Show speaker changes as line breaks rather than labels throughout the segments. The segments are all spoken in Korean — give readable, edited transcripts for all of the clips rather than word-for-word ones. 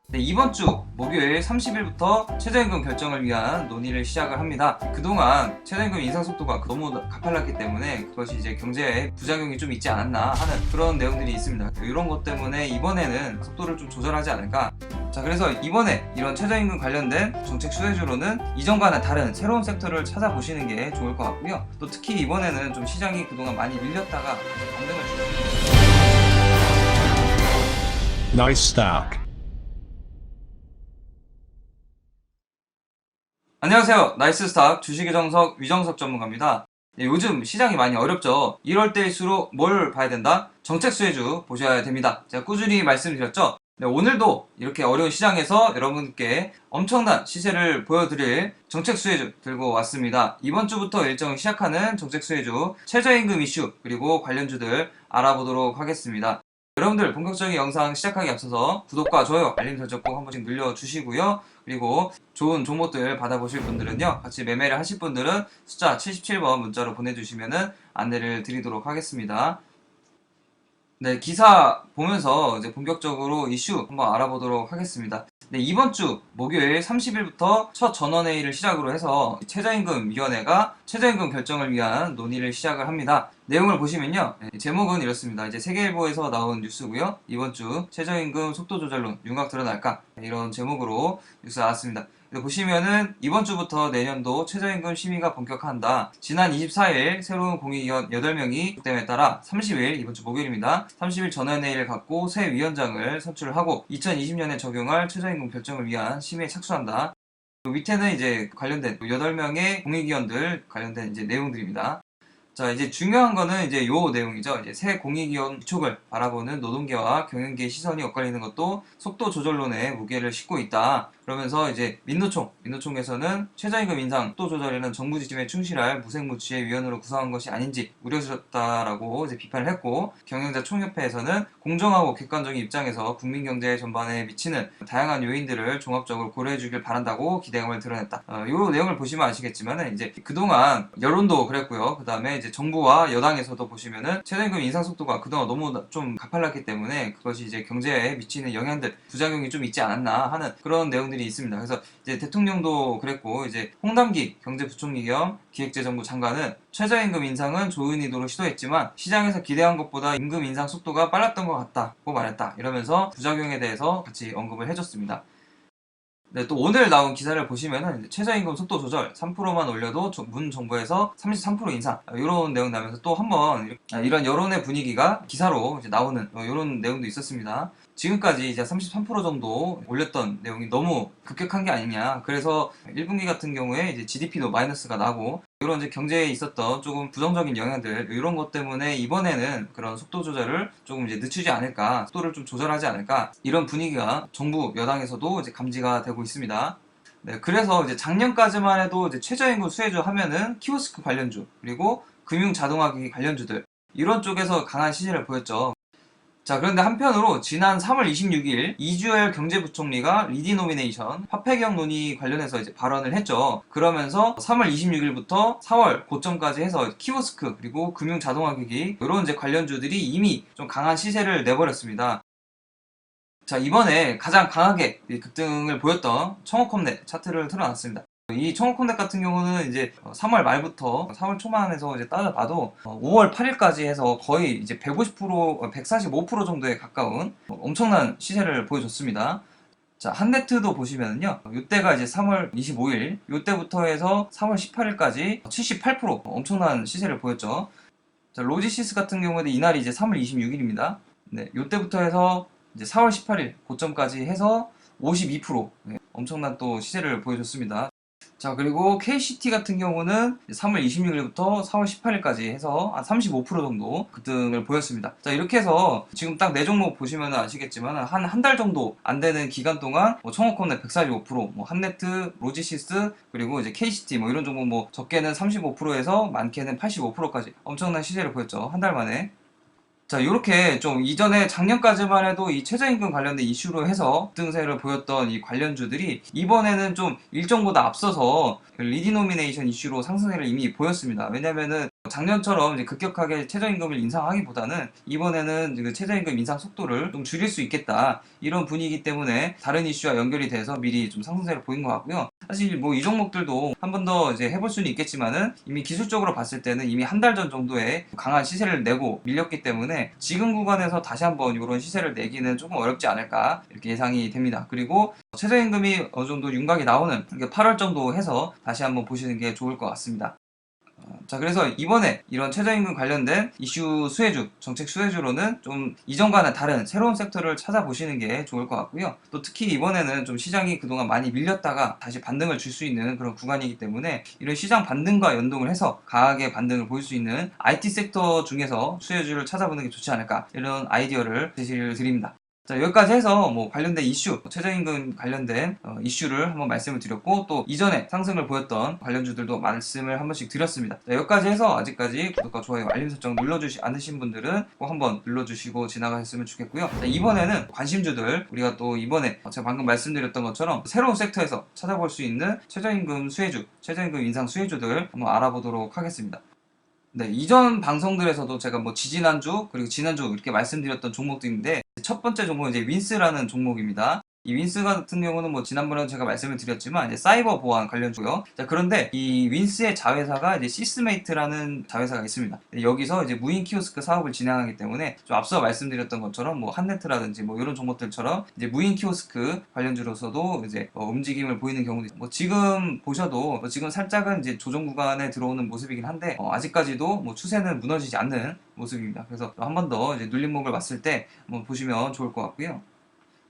네, 이번 주 목요일 30일부터 최저임금 결정을 위한 논의를 시작을 합니다. 그동안 최저임금 인상 속도가 너무 가팔랐기 때문에 그것이 이제 경제에 부작용이 좀 있지 않았나 하는 그런 내용들이 있습니다. 이런 것 때문에 이번에는 속도를 좀 조절하지 않을까. 자, 그래서 이번에 이런 최저임금 관련된 정책 수혜주로는 이전과는 다른 새로운 섹터를 찾아보시는 게 좋을 것 같고요. 또 특히 이번에는 좀 시장이 그동안 많이 밀렸다가 다시 반등을 주고
Nice stock.
안녕하세요. 나이스스탁 주식의 정석 위정석 전문가입니다. 네, 요즘 시장이 많이 어렵죠. 이럴 때일수록 뭘 봐야 된다? 정책 수혜주 보셔야 됩니다. 제가 꾸준히 말씀드렸죠. 네, 오늘도 이렇게 어려운 시장에서 여러분께 엄청난 시세를 보여드릴 정책 수혜주 들고 왔습니다. 이번 주부터 일정을 시작하는 정책 수혜주 최저임금 이슈 그리고 관련주들 알아보도록 하겠습니다. 여러분들 본격적인 영상 시작하기 앞서서 구독과 좋아요, 알림 설정 꼭 한 번씩 눌러주시고요. 그리고 좋은 종목들 받아보실 분들은요, 같이 매매를 하실 분들은 숫자 77번 문자로 보내주시면 안내를 드리도록 하겠습니다. 네, 기사 보면서 이제 본격적으로 이슈 한번 알아보도록 하겠습니다. 네, 이번 주 목요일 30일부터 첫 전원회의를 시작으로 해서 최저임금위원회가 최저임금 결정을 위한 논의를 시작을 합니다. 내용을 보시면요, 제목은 이렇습니다. 이제 세계일보에서 나온 뉴스고요. 이번 주 최저임금 속도 조절론 윤곽 드러날까? 이런 제목으로 뉴스 나왔습니다. 보시면은 이번 주부터 내년도 최저임금 심의가 본격화한다. 지난 24일 새로운 공익위원 8명이 속됨에 따라 30일 이번 주 목요일입니다. 30일 전원회의를 갖고 새 위원장을 선출하고 2020년에 적용할 최저임금 결정을 위한 심의에 착수한다. 밑에는 이제 관련된 8명의 공익위원들 관련된 이제 내용들입니다. 자, 이제 중요한 거는 이제 요 내용이죠. 이제 새 공익위원 위촉을 바라보는 노동계와 경영계의 시선이 엇갈리는 것도 속도 조절론에 무게를 싣고 있다. 그러면서 이제 민노총에서는 최저임금 인상 속도 조절에는 정부 지침에 충실할 무색무취의 위원으로 구성한 것이 아닌지 우려스럽다라고 이제 비판을 했고, 경영자 총협회에서는 공정하고 객관적인 입장에서 국민 경제 전반에 미치는 다양한 요인들을 종합적으로 고려해 주길 바란다고 기대감을 드러냈다. 요 내용을 보시면 아시겠지만은 이제 그동안 여론도 그랬고요. 그 다음에 이제 정부와 여당에서도 보시면은 최저임금 인상 속도가 그동안 너무 좀 가팔랐기 때문에 그것이 이제 경제에 미치는 영향들, 부작용이 좀 있지 않았나 하는 그런 내용들이 있습니다. 그래서 이제 대통령도 그랬고, 이제 홍남기 경제부총리 겸 기획재정부 장관은 최저임금 인상은 좋은 의도로 시도했지만 시장에서 기대한 것보다 임금 인상 속도가 빨랐던 것 같다고 말했다. 이러면서 부작용에 대해서 같이 언급을 해줬습니다. 네, 또 오늘 나온 기사를 보시면은 최저임금 속도 조절 3%만 올려도 문 정부에서 33% 인상, 이런 내용 나면서 또 한번 이런 여론의 분위기가 기사로 이제 나오는 이런 내용도 있었습니다. 지금까지 이제 33% 정도 올렸던 내용이 너무 급격한 게 아니냐. 그래서 1분기 같은 경우에 이제 GDP도 마이너스가 나고 이런 이제 경제에 있었던 조금 부정적인 영향들, 이런 것 때문에 이번에는 그런 속도 조절을 조금 이제 늦추지 않을까, 속도를 좀 조절하지 않을까, 이런 분위기가 정부 여당에서도 이제 감지가 되고 있습니다. 네, 그래서 이제 작년까지만 해도 이제 최저임금 수혜주 하면은 키오스크 관련주 그리고 금융 자동화기기 관련주들, 이런 쪽에서 강한 시세를 보였죠. 자, 그런데 한편으로 지난 3월 26일 이주열 경제부총리가 리디노미네이션 화폐경 논의 관련해서 이제 발언을 했죠. 그러면서 3월 26일부터 4월 고점까지 해서 키오스크 그리고 금융 자동화기기 이런 이제 관련주들이 이미 좀 강한 시세를 내버렸습니다. 자, 이번에 가장 강하게 급등을 보였던 청호컴넷 차트를 틀어놨습니다. 이 청호컴넷 같은 경우는 이제 3월 말부터 4월 초반에서 이제 따져봐도 5월 8일까지 해서 거의 이제 150%, 145% 정도에 가까운 엄청난 시세를 보여줬습니다. 자, 한네트도 보시면은요, 이때가 이제 3월 25일, 이때부터 해서 3월 18일까지 78% 엄청난 시세를 보였죠. 자, 로지시스 같은 경우는 이날이 이제 3월 26일입니다. 네, 이때부터 해서 이제 4월 18일 고점까지 해서 52%, 네, 엄청난 또 시세를 보여줬습니다. 자, 그리고 KCT 같은 경우는 3월 26일부터 4월 18일까지 해서 한 35% 정도 급등을 보였습니다. 자, 이렇게 해서 지금 딱 네 종목 보시면 아시겠지만 한 달 정도 안 되는 기간 동안 청호컴넷 145%, 한네트, 로지시스, 그리고 이제 KCT 이런 종목 적게는 35%에서 많게는 85%까지 엄청난 시세를 보였죠. 한 달 만에. 자, 요렇게 좀 이전에 작년까지만 해도 이 최저임금 관련된 이슈로 해서 급등세를 보였던 이 관련주들이 이번에는 좀 일정보다 앞서서 리디노미네이션 이슈로 상승세를 이미 보였습니다. 왜냐면은 작년처럼 이제 급격하게 최저임금을 인상하기보다는 이번에는 그 최저임금 인상 속도를 좀 줄일 수 있겠다, 이런 분위기 때문에 다른 이슈와 연결이 돼서 미리 좀 상승세를 보인 것 같고요. 사실 뭐 이 종목들도 한 번 더 이제 해볼 수는 있겠지만은 이미 기술적으로 봤을 때는 이미 한 달 전 정도에 강한 시세를 내고 밀렸기 때문에 지금 구간에서 다시 한번 이런 시세를 내기는 조금 어렵지 않을까, 이렇게 예상이 됩니다. 그리고 최저임금이 어느 정도 윤곽이 나오는 8월 정도 해서 다시 한번 보시는 게 좋을 것 같습니다. 자, 그래서 이번에 이런 최저임금 관련된 이슈 수혜주, 정책 수혜주로는 좀 이전과는 다른 새로운 섹터를 찾아보시는 게 좋을 것 같고요. 또 특히 이번에는 좀 시장이 그동안 많이 밀렸다가 다시 반등을 줄 수 있는 그런 구간이기 때문에 이런 시장 반등과 연동을 해서 강하게 반등을 보일 수 있는 IT 섹터 중에서 수혜주를 찾아보는 게 좋지 않을까, 이런 아이디어를 제시를 드립니다. 자, 여기까지 해서 뭐 관련된 이슈, 최저임금 관련된 이슈를 한번 말씀을 드렸고, 또 이전에 상승을 보였던 관련주들도 말씀을 한 번씩 드렸습니다. 자, 여기까지 해서 아직까지 구독과 좋아요, 알림 설정 눌러주시 않으신 분들은 꼭 한번 눌러주시고 지나가셨으면 좋겠고요. 자, 이번에는 관심주들, 우리가 또 이번에 제가 방금 말씀드렸던 것처럼 새로운 섹터에서 찾아볼 수 있는 최저임금 수혜주, 최저임금 인상 수혜주들 한번 알아보도록 하겠습니다. 네, 이전 방송들에서도 제가 뭐 지지난주 그리고 지난주 이렇게 말씀드렸던 종목들인데, 첫 번째 종목은 이제 윈스라는 종목입니다. 이 윈스 같은 경우는 뭐 지난번에 제가 말씀을 드렸지만 이제 사이버 보안 관련주고요. 자, 그런데 이 윈스의 자회사가 이제 시스메이트라는 자회사가 있습니다. 여기서 이제 무인 키오스크 사업을 진행하기 때문에 좀 앞서 말씀드렸던 것처럼 뭐 한네트라든지 뭐 이런 종목들처럼 이제 무인 키오스크 관련주로서도 이제 움직임을 보이는 경우도 있습니다. 뭐 지금 보셔도 뭐 지금 살짝은 이제 조정 구간에 들어오는 모습이긴 한데 아직까지도 뭐 추세는 무너지지 않는 모습입니다. 그래서 한 번 더 이제 눌림목을 봤을 때 한번 보시면 좋을 것 같고요.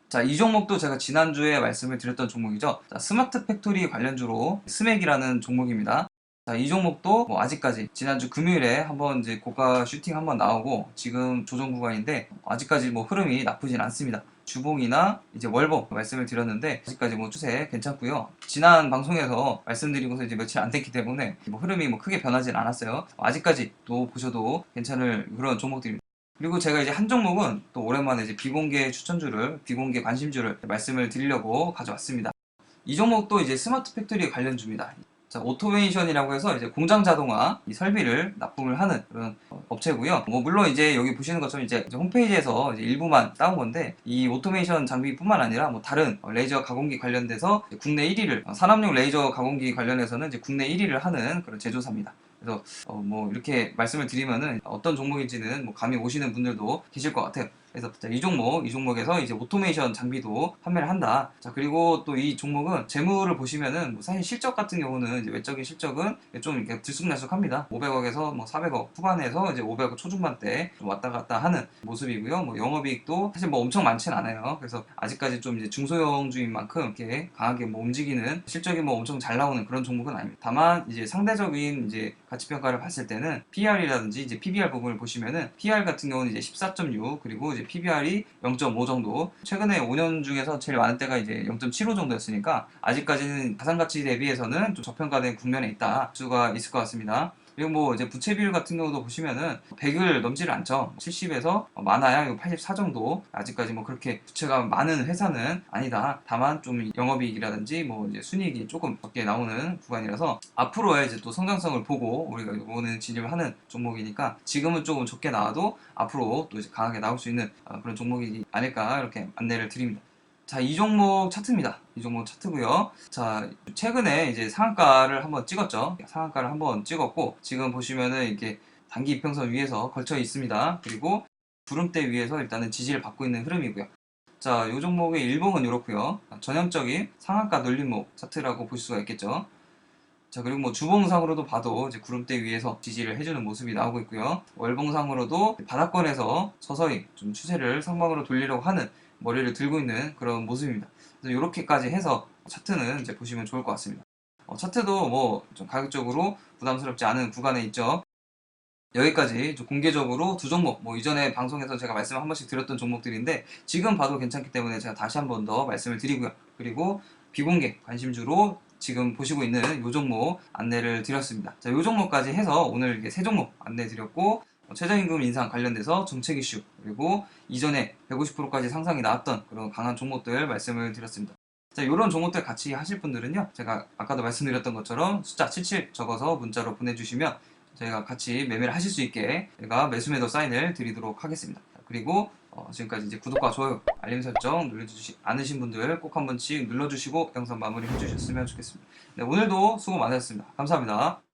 자, 이 종목도 제가 지난주에 말씀을 드렸던 종목이죠. 자, 스마트 팩토리 관련주로 스맥이라는 종목입니다. 자, 이 종목도 뭐 아직까지 지난주 금요일에 한번 이제 고가 슈팅 한번 나오고 지금 조정 구간인데 아직까지 뭐 흐름이 나쁘진 않습니다. 주봉이나 이제 월봉 말씀을 드렸는데 아직까지 뭐 추세 괜찮고요. 지난 방송에서 말씀드리고서 이제 며칠 안 됐기 때문에 뭐 흐름이 뭐 크게 변하진 않았어요. 아직까지 또 보셔도 괜찮을 그런 종목들입니다. 그리고 제가 이제 한 종목은 또 오랜만에 이제 비공개 추천주를, 비공개 관심주를 말씀을 드리려고 가져왔습니다. 이 종목도 이제 스마트 팩토리 관련주입니다. 자, 오토메이션이라고 해서 이제 공장 자동화 이 설비를 납품을 하는 그런 업체고요. 뭐 물론 이제 여기 보시는 것처럼 이제 홈페이지에서 이제 일부만 따온 건데, 이 오토메이션 장비뿐만 아니라 뭐 다른 레이저 가공기 관련돼서 국내 1위를, 산업용 레이저 가공기 관련해서는 이제 국내 1위를 하는 그런 제조사입니다. 그래서 뭐 이렇게 말씀을 드리면은 어떤 종목인지는 뭐 감이 오시는 분들도 계실 것 같아요. 그래서 이 종목에서 이제 오토메이션 장비도 판매를 한다. 자, 그리고 또 이 종목은 재무를 보시면은 뭐 사실 실적 같은 경우는 이제 외적인 실적은 좀 이렇게 들쑥날쑥합니다. 500억에서 뭐 400억 후반에서 이제 500억 초중반대 좀 왔다 갔다 하는 모습이고요. 뭐 영업이익도 사실 뭐 엄청 많지는 않아요. 그래서 아직까지 좀 이제 중소형주인 만큼 이렇게 강하게 뭐 움직이는 실적이 뭐 엄청 잘 나오는 그런 종목은 아닙니다. 다만 이제 상대적인 이제 가치평가를 봤을 때는 PR이라든지 이제 PBR 부분을 보시면은 PR 같은 경우는 이제 14.6, 그리고 이제 PBR이 0.5 정도, 최근에 5년 중에서 제일 많은 때가 이제 0.75 정도였으니까 아직까지는 자산가치 대비해서는 좀 저평가된 국면에 있다 수가 있을 것 같습니다. 그리고 뭐 이제 부채 비율 같은 경우도 보시면은 100을 넘지를 않죠. 70에서 많아야 84 정도. 아직까지 뭐 그렇게 부채가 많은 회사는 아니다. 다만 좀 영업이익이라든지 뭐 이제 순이익이 조금 적게 나오는 구간이라서 앞으로의 이제 또 성장성을 보고 우리가 이거는 진입을 하는 종목이니까 지금은 조금 적게 나와도 앞으로 또 이제 강하게 나올 수 있는 그런 종목이 아닐까, 이렇게 안내를 드립니다. 자, 이 종목 차트입니다. 이 종목 차트고요. 자, 최근에 이제 상한가를 한번 찍었죠. 상한가를 한번 찍었고 지금 보시면은 이렇게 단기 이평선 위에서 걸쳐 있습니다. 그리고 구름대 위에서 일단은 지지를 받고 있는 흐름이고요. 자, 이 종목의 일봉은 이렇고요. 전형적인 상한가 눌림목 차트라고 볼 수가 있겠죠. 자, 그리고 뭐 주봉상으로도 봐도 이제 구름대 위에서 지지를 해주는 모습이 나오고 있고요. 월봉상으로도 바닥권에서 서서히 좀 추세를 상방으로 돌리려고 하는, 머리를 들고 있는 그런 모습입니다. 그래서 이렇게까지 해서 차트는 이제 보시면 좋을 것 같습니다. 차트도 뭐 좀 가격적으로 부담스럽지 않은 구간에 있죠. 여기까지 좀 공개적으로 두 종목, 뭐 이전에 방송에서 제가 말씀 한 번씩 드렸던 종목들인데 지금 봐도 괜찮기 때문에 제가 다시 한 번 더 말씀을 드리고요. 그리고 비공개 관심주로 지금 보시고 있는 이 종목 안내를 드렸습니다. 자, 이 종목까지 해서 오늘 이게 세 종목 안내 드렸고, 최저임금 인상 관련돼서 정책 이슈, 그리고 이전에 150%까지 상상이 나왔던 그런 강한 종목들 말씀을 드렸습니다. 자, 이런 종목들 같이 하실 분들은요, 제가 아까도 말씀드렸던 것처럼 숫자 77 적어서 문자로 보내주시면 저희가 같이 매매를 하실 수 있게 제가 매수매도 사인을 드리도록 하겠습니다. 그리고 지금까지 이제 구독과 좋아요, 알림 설정 눌러주지 않으신 분들 꼭 한 번씩 눌러주시고 영상 마무리 해주셨으면 좋겠습니다. 네, 오늘도 수고 많으셨습니다. 감사합니다.